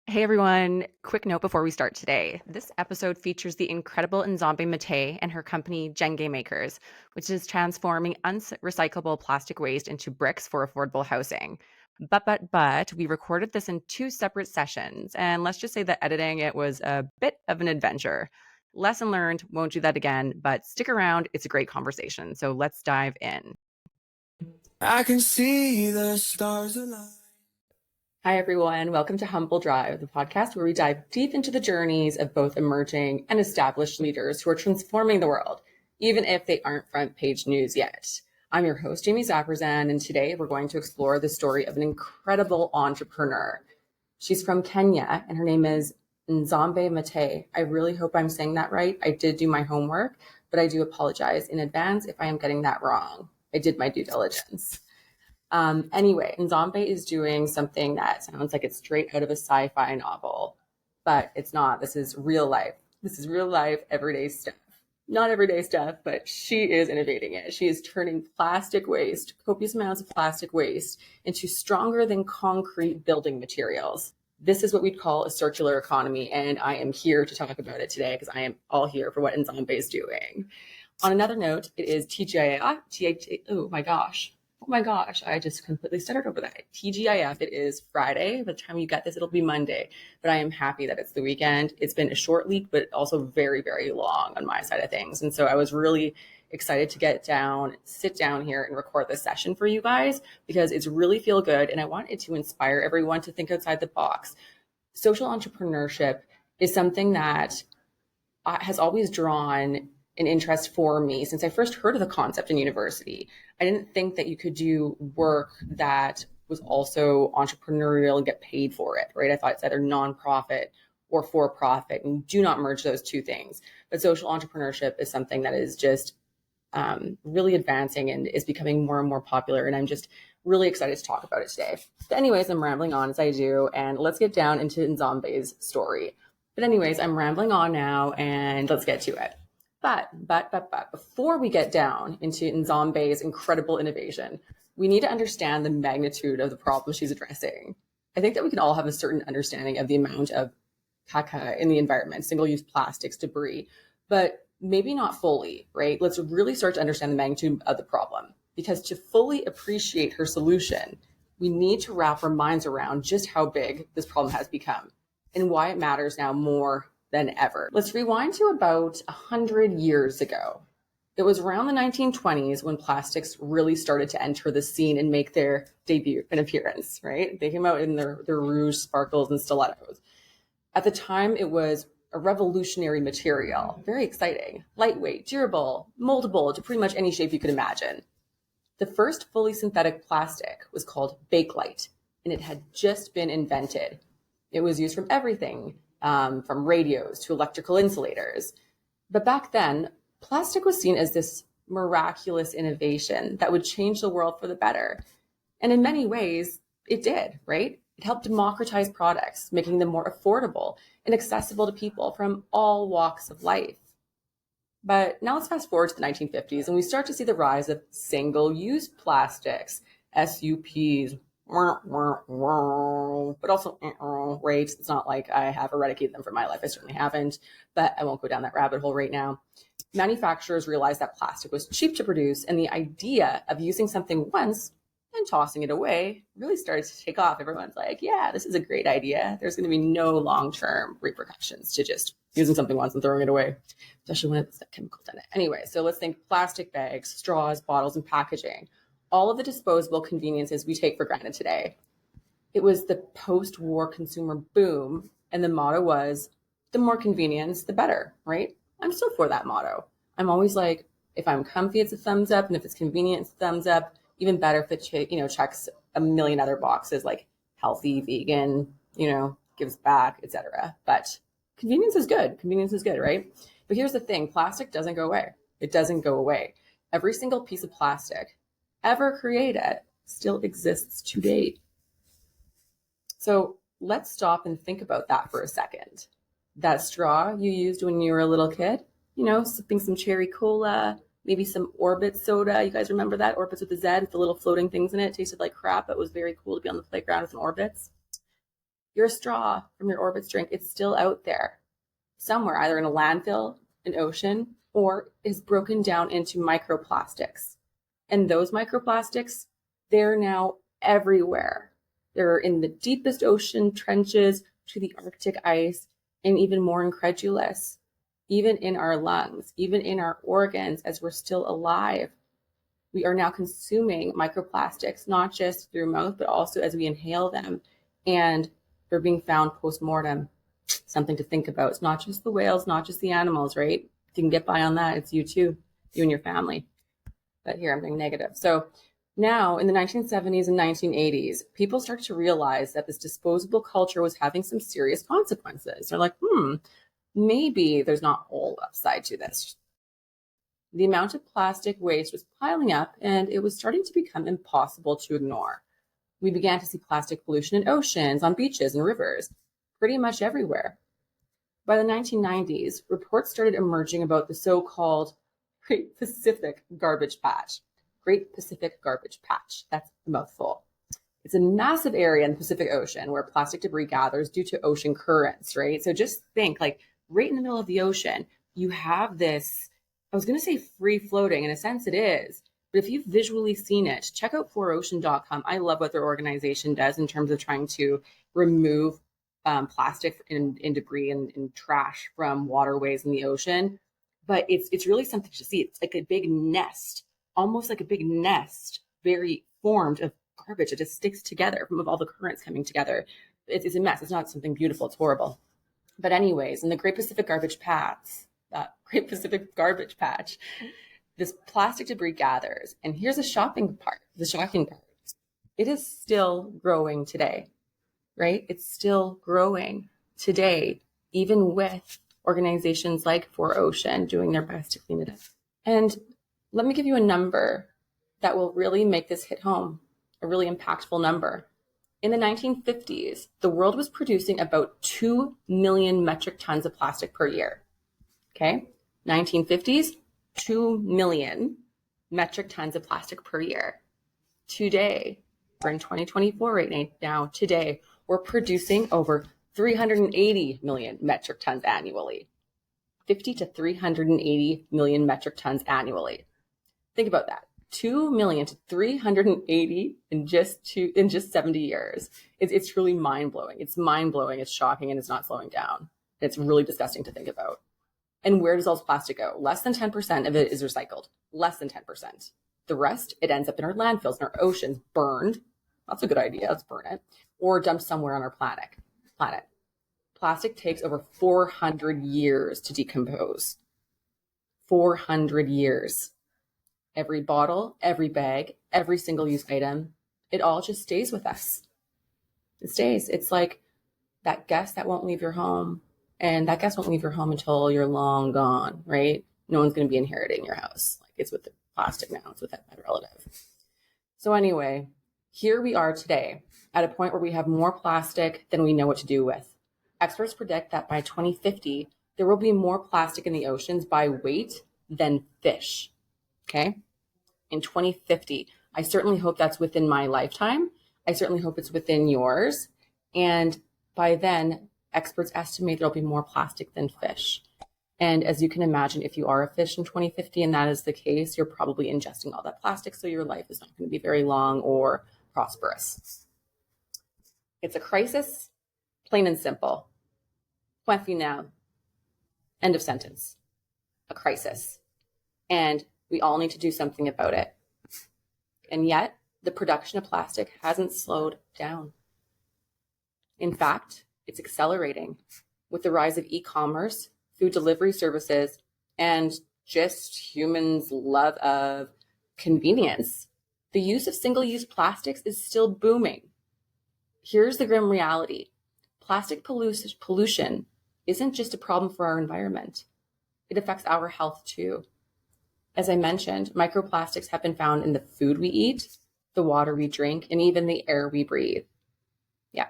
Hey everyone, quick note before we start today. This episode features the incredible Nzambi Matee and her company Gjenge Makers, which is transforming unrecyclable plastic waste into bricks for affordable housing. But we recorded this in two separate sessions, and let's just say that editing it was a bit of an adventure. Lesson learned, won't do that again, but stick around, it's a great conversation. So let's dive in. I can see the stars align. Hi, everyone. Welcome to Humble Drive, the podcast where we dive deep into the journeys of both emerging and established leaders who are transforming the world, even if they aren't front page news yet. I'm your host, Jaime, and today we're going to explore the story of an incredible entrepreneur. She's from Kenya, and her name is Nzambi Matee. I really hope I'm saying that right. I did do my homework, but I do apologize in advance if I am getting that wrong. I did my due diligence. Anyway, Nzambe is doing something that sounds like it's straight out of a sci-fi novel, but it's not. This is real life. This is real life, everyday stuff. Not everyday stuff, but she is innovating it. She is turning plastic waste, copious amounts of plastic waste, into stronger than concrete building materials. This is what we'd call a circular economy, and I am here to talk about it today because I am all here for what Nzambe is doing. On another note, it is TGIF. Oh my gosh. Oh my gosh, I just completely stuttered over that. TGIF, it is Friday. By the time you get this, it'll be Monday. But I am happy that it's the weekend. It's been a short week, but also very, very long on my side of things. And so I was really excited to sit down here and record this session for you guys because it's really feel good. And I wanted to inspire everyone to think outside the box. Social entrepreneurship is something that has always drawn an interest for me since I first heard of the concept in university. I didn't think that you could do work that was also entrepreneurial and get paid for it, right? I thought it's either nonprofit or for profit, and do not merge those two things. But social entrepreneurship is something that is just really advancing and is becoming more and more popular. And I'm just really excited to talk about it today. But anyways, I'm rambling on as I do, and let's get down into Nzambe's story. But anyways, I'm rambling on now, and let's get to it. But before we get down into Nzambe's incredible innovation, we need to understand the magnitude of the problem she's addressing. I think that we can all have a certain understanding of the amount of caca in the environment, single-use plastics, debris, but maybe not fully, right? Let's really start to understand the magnitude of the problem, because to fully appreciate her solution, we need to wrap our minds around just how big this problem has become and why it matters now more than ever. Let's rewind to about 100 years ago. It was around the 1920s when plastics really started to enter the scene and make their debut and appearance, right? They came out in their rouge, sparkles, and stilettos. At the time, it was a revolutionary material, very exciting, lightweight, durable, moldable to pretty much any shape you could imagine. The first fully synthetic plastic was called Bakelite, and it had just been invented. It was used from everything, from radios to electrical insulators. But back then, plastic was seen as this miraculous innovation that would change the world for the better. And in many ways, it did, right? It helped democratize products, making them more affordable and accessible to people from all walks of life. But now let's fast forward to the 1950s and we start to see the rise of single-use plastics, SUPs, but also rates. It's not like I have eradicated them from my life. I certainly haven't, but I won't go down that rabbit hole right now. Manufacturers realized that plastic was cheap to produce, and the idea of using something once and tossing it away really started to take off. Everyone's like, yeah, this is a great idea. There's going to be no long-term repercussions to just using something once and throwing it away, especially when it's got chemicals in it. Anyway, so let's think plastic bags, straws, bottles, and packaging. All of the disposable conveniences we take for granted today. It was the post-war consumer boom, and the motto was, the more convenience, the better, right? I'm still for that motto. I'm always like, if I'm comfy, it's a thumbs up, and if it's convenient, it's a thumbs up. Even better if it checks a million other boxes like healthy, vegan, gives back, etc. But convenience is good. Convenience is good, right? But here's the thing, plastic doesn't go away. It doesn't go away. Every single piece of plastic ever created still exists today. So let's stop and think about that for a second. That straw you used when you were a little kid, sipping some cherry cola, maybe some Orbit soda. You guys remember that? Orbits with a Z with the little floating things in it. It tasted like crap, but it was very cool to be on the playground with an Orbits. Your straw from your Orbitz drink, it's still out there somewhere, either in a landfill, an ocean, or is broken down into microplastics. And those microplastics, they're now everywhere. They're in the deepest ocean trenches to the Arctic ice, and even more incredulous, even in our lungs, even in our organs as we're still alive. We are now consuming microplastics, not just through mouth, but also as we inhale them. And they're being found post-mortem. Something to think about. It's not just the whales, not just the animals, right? If you can get by on that, it's you too, you and your family. But here I'm being negative. So now in the 1970s and 1980s, people start to realize that this disposable culture was having some serious consequences. They're like, maybe there's not all upside to this. The amount of plastic waste was piling up, and it was starting to become impossible to ignore. We began to see plastic pollution in oceans, on beaches and rivers, pretty much everywhere. By the 1990s, reports started emerging about the so-called Great Pacific Garbage Patch. Great Pacific Garbage Patch. That's a mouthful. It's a massive area in the Pacific Ocean where plastic debris gathers due to ocean currents, right? So just think, like, right in the middle of the ocean, you have this, I was going to say free floating. In a sense, it is. But if you've visually seen it, check out 4ocean.com. I love what their organization does in terms of trying to remove plastic and debris and trash from waterways in the ocean. But it's really something to see. It's like a big nest, almost like a big nest, very formed of garbage. It just sticks together from all the currents coming together. It's a mess. It's not something beautiful. It's horrible. But anyways, in the Great Pacific Garbage Patch, this plastic debris gathers. And here's the shocking part. It is still growing today, right? It's still growing today, even with organizations like 4Ocean doing their best to clean it up. And let me give you a number that will really make this hit home, a really impactful number. In the 1950s, the world was producing about 2 million metric tons of plastic per year. Okay? 1950s, 2 million metric tons of plastic per year. Today, we're in 2024 right now, today, we're producing over 380 million metric tons annually. 50 to 380 million metric tons annually. Think about that. 2 million to 380 in just 70 years. It's really mind-blowing. It's mind-blowing, it's shocking, and it's not slowing down. It's really disgusting to think about. And where does all this plastic go? Less than 10% of it is recycled. Less than 10%. The rest, it ends up in our landfills, in our oceans, burned. That's a good idea. Let's burn it. Or dumped somewhere on our planet. Plastic takes over 400 years to decompose. 400 years. Every bottle, every bag, every single-use item, it all just stays with us. It stays. It's like that guest that won't leave your home. And that guest won't leave your home until you're long gone, right? No one's going to be inheriting your house. Like, it's with the plastic now. It's with that relative. So anyway, here we are today at a point where we have more plastic than we know what to do with. Experts predict that by 2050, there will be more plastic in the oceans by weight than fish. Okay? In 2050, I certainly hope that's within my lifetime. I certainly hope it's within yours. And by then, experts estimate there'll be more plastic than fish. And as you can imagine, if you are a fish in 2050 and that is the case, you're probably ingesting all that plastic, so your life is not going to be very long or prosperous. It's a crisis, plain and simple. Point final. End of sentence. A crisis. And we all need to do something about it. And yet, the production of plastic hasn't slowed down. In fact, it's accelerating with the rise of e-commerce, food delivery services, and just humans' love of convenience. The use of single-use plastics is still booming. Here's the grim reality. Plastic pollution isn't just a problem for our environment. It affects our health too. As I mentioned, microplastics have been found in the food we eat, the water we drink, and even the air we breathe. Yeah.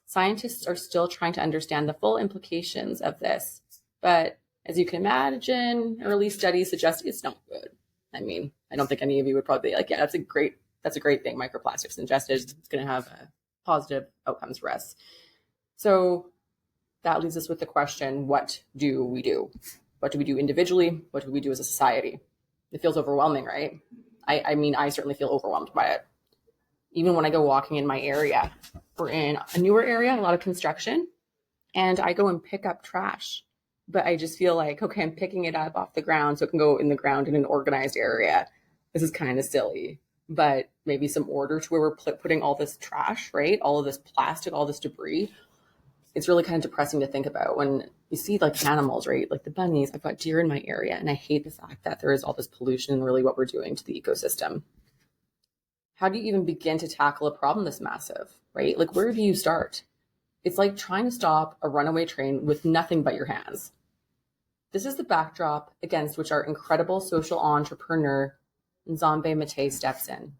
Scientists are still trying to understand the full implications of this, but as you can imagine, early studies suggest it's not good. I mean, I don't think any of you would probably be like, yeah, that's a great thing. Microplastics ingested, it's going to have positive outcomes for us. So that leaves us with the question, what do we do? What do we do individually? What do we do as a society? It feels overwhelming, right? I mean, I certainly feel overwhelmed by it. Even when I go walking in my area, we're in a newer area, a lot of construction, and I go and pick up trash. But I just feel like, okay, I'm picking it up off the ground so it can go in the ground in an organized area. This is kind of silly, but maybe some order to where we're putting all this trash, right? All of this plastic, all this debris. It's really kind of depressing to think about when you see like animals, right? Like the bunnies. I've got deer in my area, and I hate the fact that there is all this pollution and really what we're doing to the ecosystem. How do you even begin to tackle a problem this massive, right? Like, where do you start? It's like trying to stop a runaway train with nothing but your hands. This is the backdrop against which our incredible social entrepreneur, Nzambi Matee, steps in.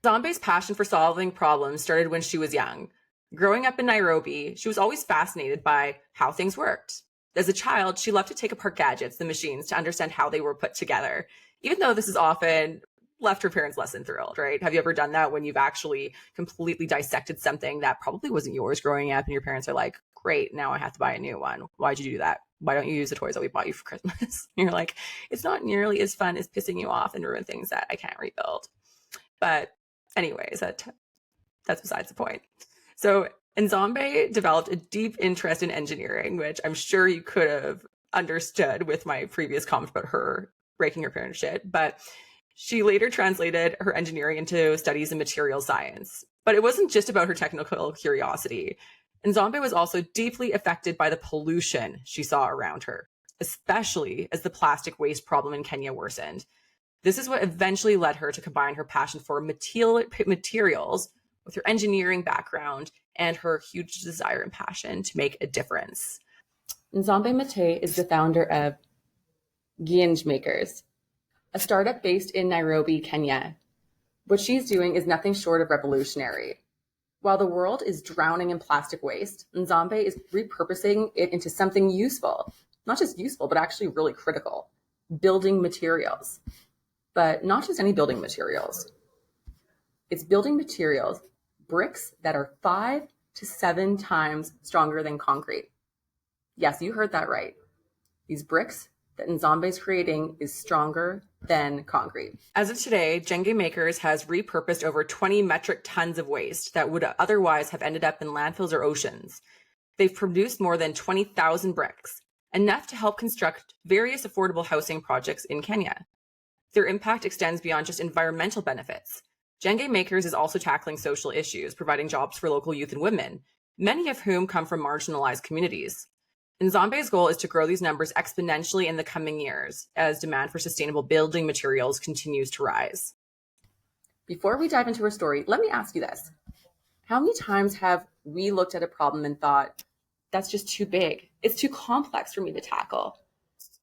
Nzambi's passion for solving problems started when she was young. Growing up in Nairobi, she was always fascinated by how things worked. As a child, she loved to take apart gadgets, the machines, to understand how they were put together, even though this is often left her parents less than thrilled, right? Have you ever done that when you've actually completely dissected something that probably wasn't yours growing up and your parents are like, great, now I have to buy a new one. Why'd you do that? Why don't you use the toys that we bought you for Christmas? You're like, it's not nearly as fun as pissing you off and ruin things that I can't rebuild. But anyways, that's besides the point. So Nzambi developed a deep interest in engineering, which I'm sure you could have understood with my previous comment about her breaking her parents' shit. But she later translated her engineering into studies in material science. But it wasn't just about her technical curiosity. Nzambi was also deeply affected by the pollution she saw around her, especially as the plastic waste problem in Kenya worsened. This is what eventually led her to combine her passion for materials with her engineering background and her huge desire and passion to make a difference. Nzambi Matee is the founder of Gjenge Makers, a startup based in Nairobi, Kenya. What she's doing is nothing short of revolutionary. While the world is drowning in plastic waste, Nzambi is repurposing it into something useful. Not just useful, but actually really critical. Building materials. But not just any building materials. It's building materials, bricks that are 5 to 7 times stronger than concrete. Yes, you heard that right. These bricks that Nzambi is creating is stronger than concrete. As of today, Gjenge Makers has repurposed over 20 metric tons of waste that would otherwise have ended up in landfills or oceans. They've produced more than 20,000 bricks, enough to help construct various affordable housing projects in Kenya. Their impact extends beyond just environmental benefits. Gjenge Makers is also tackling social issues, providing jobs for local youth and women, many of whom come from marginalized communities. Nzambi's goal is to grow these numbers exponentially in the coming years as demand for sustainable building materials continues to rise. Before we dive into her story, let me ask you this. How many times have we looked at a problem and thought, that's just too big. It's too complex for me to tackle?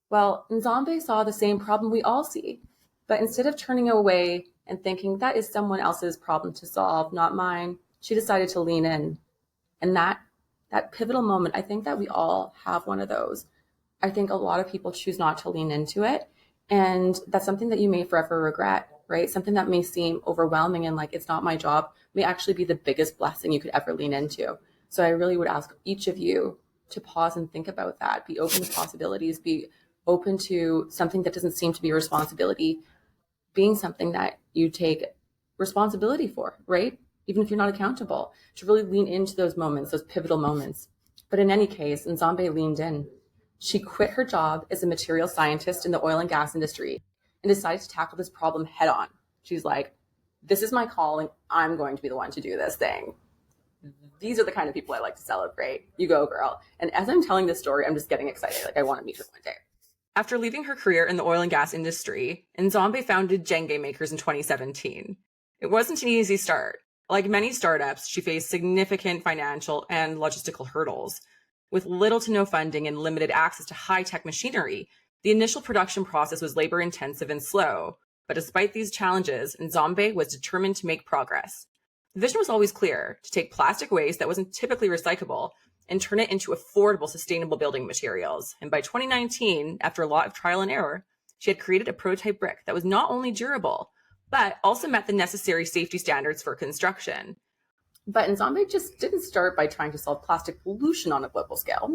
Well, Nzambi saw the same problem we all see, but instead of turning away and thinking that is someone else's problem to solve, not mine, she decided to lean in. And that pivotal moment, I think that we all have one of those. I think a lot of people choose not to lean into it. And that's something that you may forever regret, right? Something that may seem overwhelming and like it's not my job may actually be the biggest blessing you could ever lean into. So I really would ask each of you to pause and think about that. Be open to possibilities. Be open to something that doesn't seem to be a responsibility being something that you take responsibility for, right? Even if you're not accountable, to really lean into those moments, those pivotal moments. But in any case, Nzambi leaned in. She quit her job as a material scientist in the oil and gas industry and decided to tackle this problem head on. She's like, this is my calling. I'm going to be the one to do this thing. These are the kind of people I like to celebrate. You go, girl. And as I'm telling this story, I'm just getting excited. Like I want to meet her one day. After leaving her career in the oil and gas industry, Nzambi founded Gjenge Makers in 2017. It wasn't an easy start. Like many startups, she faced significant financial and logistical hurdles. With little to no funding and limited access to high-tech machinery, the initial production process was labor-intensive and slow. But despite these challenges, Nzambi was determined to make progress. The vision was always clear, to take plastic waste that wasn't typically recyclable and turn it into affordable, sustainable building materials. And by 2019, after a lot of trial and error, she had created a prototype brick that was not only durable, but also met the necessary safety standards for construction. But Nzambi just didn't start by trying to solve plastic pollution on a global scale.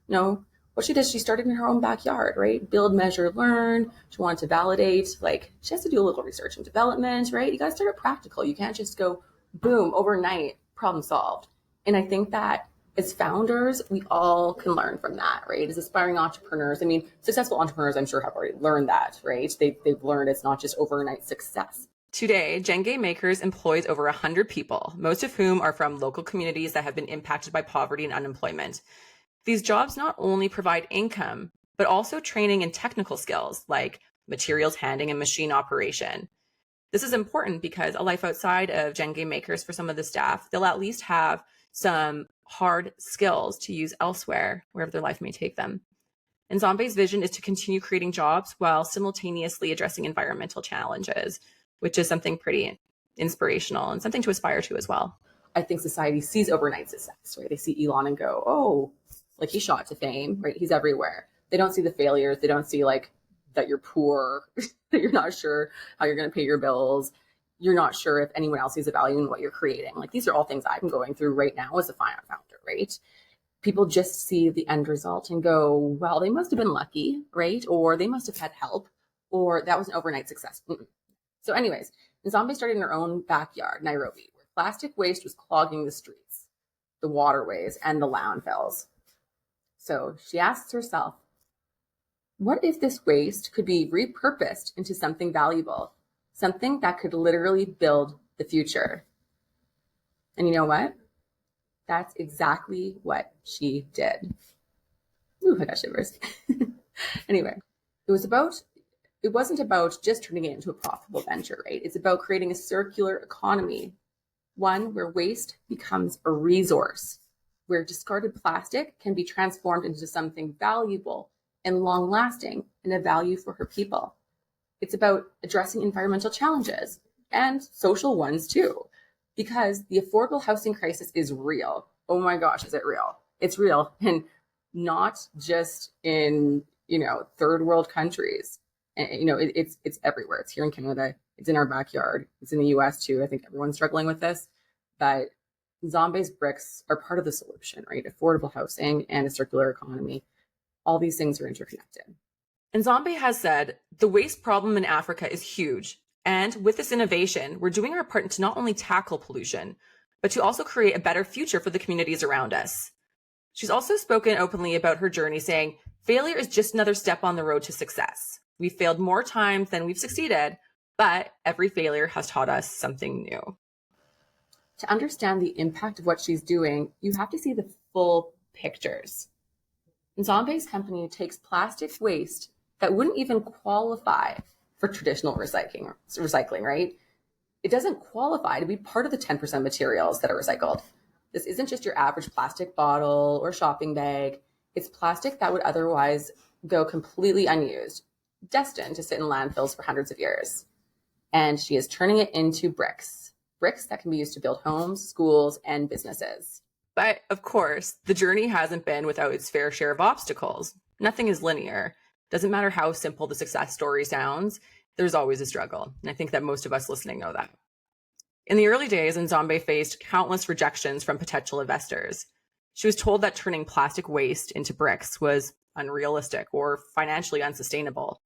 No. What she did, she started in her own backyard, right? Build, measure, learn. She wanted to validate. Like, she has to do a little research and development, right? You got to start it practical. You can't just go, boom, overnight, problem solved. And I think that as founders, we all can learn from that, right? As aspiring entrepreneurs, I mean, successful entrepreneurs, I'm sure, have already learned that, right? They've learned it's not just overnight success. Today, Gjenge Makers employs over 100 people, most of whom are from local communities that have been impacted by poverty and unemployment. These jobs not only provide income, but also training and technical skills like materials handling and machine operation. This is important because a life outside of Gjenge Makers for some of the staff, they'll at least have some hard skills to use elsewhere, wherever their life may take them. Nzambi's vision is to continue creating jobs while simultaneously addressing environmental challenges, which is something pretty inspirational and something to aspire to as well. I think society sees overnight success, right? They see Elon and go, oh, like he shot to fame, right? He's everywhere. They don't see the failures. They don't see like that you're poor, that you're not sure how you're going to pay your bills. You're not sure if anyone else sees a value in what you're creating. Like these are all things I'm going through right now as a founder, right? People just see the end result and go, well, they must have been lucky, right? Or they must have had help, or that was an overnight success. So anyways, Nzambi started in her own backyard, Nairobi, where plastic waste was clogging the streets, the waterways, and the landfills. So she asks herself, what if this waste could be repurposed into something valuable, something that could literally build the future? And you know what? That's exactly what she did. Ooh, I got shivers. Anyway, it wasn't about just turning it into a profitable venture, right? It's about creating a circular economy, one where waste becomes a resource, where discarded plastic can be transformed into something valuable and long-lasting and a value for her people. It's about addressing environmental challenges and social ones too, because the affordable housing crisis is real. Oh my gosh, is it real? It's real, and not just in, third world countries. And, it's everywhere. It's here in Canada. It's in our backyard. It's in the US too. I think everyone's struggling with this, but Nzambi's bricks are part of the solution, right? Affordable housing and a circular economy. All these things are interconnected. Nzambi has said, the waste problem in Africa is huge. And with this innovation, we're doing our part to not only tackle pollution, but to also create a better future for the communities around us. She's also spoken openly about her journey, saying, failure is just another step on the road to success. We've failed more times than we've succeeded, but every failure has taught us something new. To understand the impact of what she's doing, you have to see the full pictures. Nzambi's company takes plastic waste that wouldn't even qualify for traditional recycling, right? It doesn't qualify to be part of the 10% materials that are recycled. This isn't just your average plastic bottle or shopping bag. It's plastic that would otherwise go completely unused, destined to sit in landfills for hundreds of years. And she is turning it into bricks that can be used to build homes, schools, and businesses. But of course, the journey hasn't been without its fair share of obstacles. Nothing is linear. Doesn't matter how simple the success story sounds, there's always a struggle. And I think that most of us listening know that. In the early days, Nzambi faced countless rejections from potential investors. She was told that turning plastic waste into bricks was unrealistic or financially unsustainable.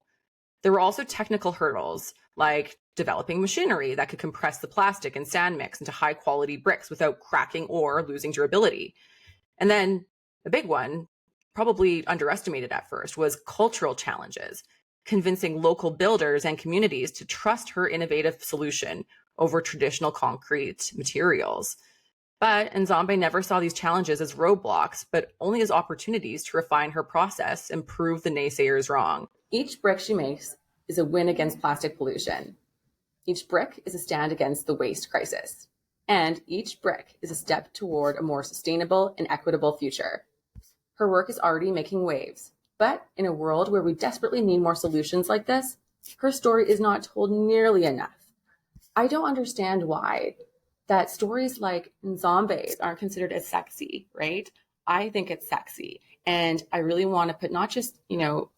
There were also technical hurdles, like developing machinery that could compress the plastic and sand mix into high quality bricks without cracking or losing durability. And then a big one, probably underestimated at first, was cultural challenges, convincing local builders and communities to trust her innovative solution over traditional concrete materials. But Nzambi never saw these challenges as roadblocks, but only as opportunities to refine her process and prove the naysayers wrong. Each brick she makes is a win against plastic pollution. Each brick is a stand against the waste crisis. And each brick is a step toward a more sustainable and equitable future. Her work is already making waves, but in a world where we desperately need more solutions like this, her story is not told nearly enough. I don't understand why that stories like Nzambi's aren't considered as sexy, right? I think it's sexy. And I really want to put not just,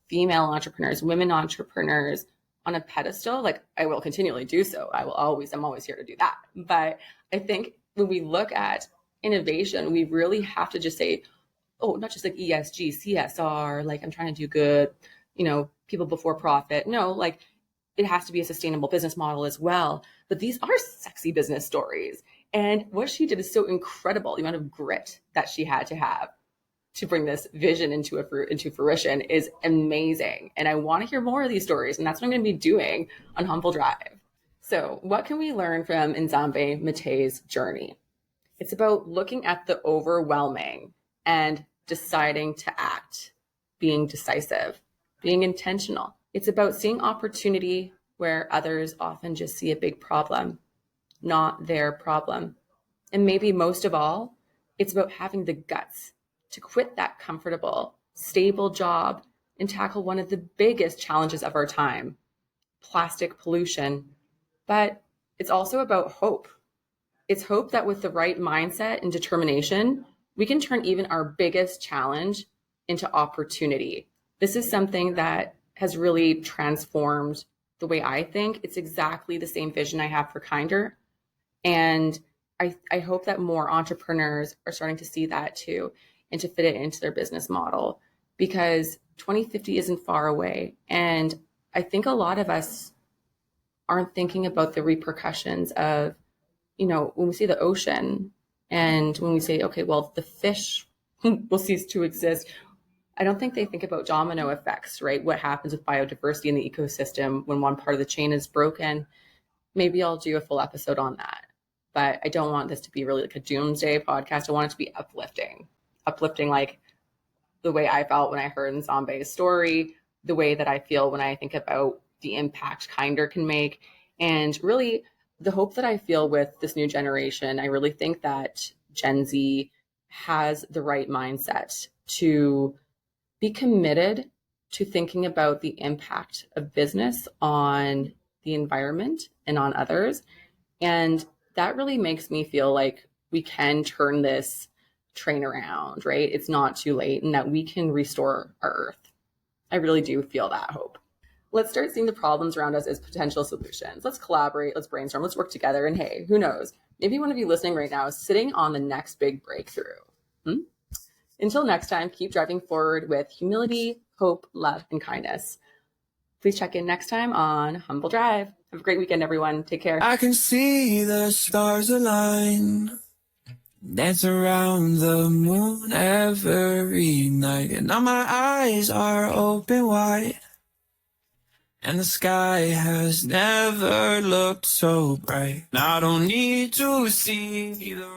female entrepreneurs, women entrepreneurs on a pedestal. Like I will continually do so. I'm always here to do that. But I think when we look at innovation, we really have to just say, oh, not just like ESG, CSR, like I'm trying to do good, people before profit. No, like it has to be a sustainable business model as well. But these are sexy business stories. And what she did is so incredible. The amount of grit that she had to have to bring this vision into fruition is amazing. And I want to hear more of these stories. And that's what I'm going to be doing on Humble Drive. So what can we learn from Nzambi Matee's journey? It's about looking at the overwhelming and deciding to act, being decisive, being intentional. It's about seeing opportunity where others often just see a big problem, not their problem. And maybe most of all, it's about having the guts to quit that comfortable, stable job and tackle one of the biggest challenges of our time, plastic pollution. But it's also about hope. It's hope that with the right mindset and determination, we can turn even our biggest challenge into opportunity. This is something that has really transformed the way I think. It's exactly the same vision I have for Kinder. And I hope that more entrepreneurs are starting to see that too and to fit it into their business model, because 2050 isn't far away. And I think a lot of us aren't thinking about the repercussions of, when we see the ocean and when we say, okay, well, the fish will cease to exist. I don't think they think about domino effects, right? What happens with biodiversity in the ecosystem when one part of the chain is broken. Maybe I'll do a full episode on that. But I don't want this to be really like a doomsday podcast. I want it to be uplifting like the way I felt when I heard Nzambi's story, the way that I feel when I think about the impact Kinder can make, and really the hope that I feel with this new generation. I really think that Gen Z has the right mindset to be committed to thinking about the impact of business on the environment and on others. And that really makes me feel like we can turn this train around, right? It's not too late, and that we can restore our earth. I really do feel that hope. Let's start seeing the problems around us as potential solutions. Let's collaborate, let's brainstorm, let's work together. And hey, who knows? Maybe one of you listening right now is sitting on the next big breakthrough. Until next time, keep driving forward with humility, hope, love, and kindness. Please check in next time on Humble Drive. Have a great weekend, everyone. Take care. I can see the stars align, dance around the moon every night, and now my eyes are open wide, and the sky has never looked so bright. I don't need to see the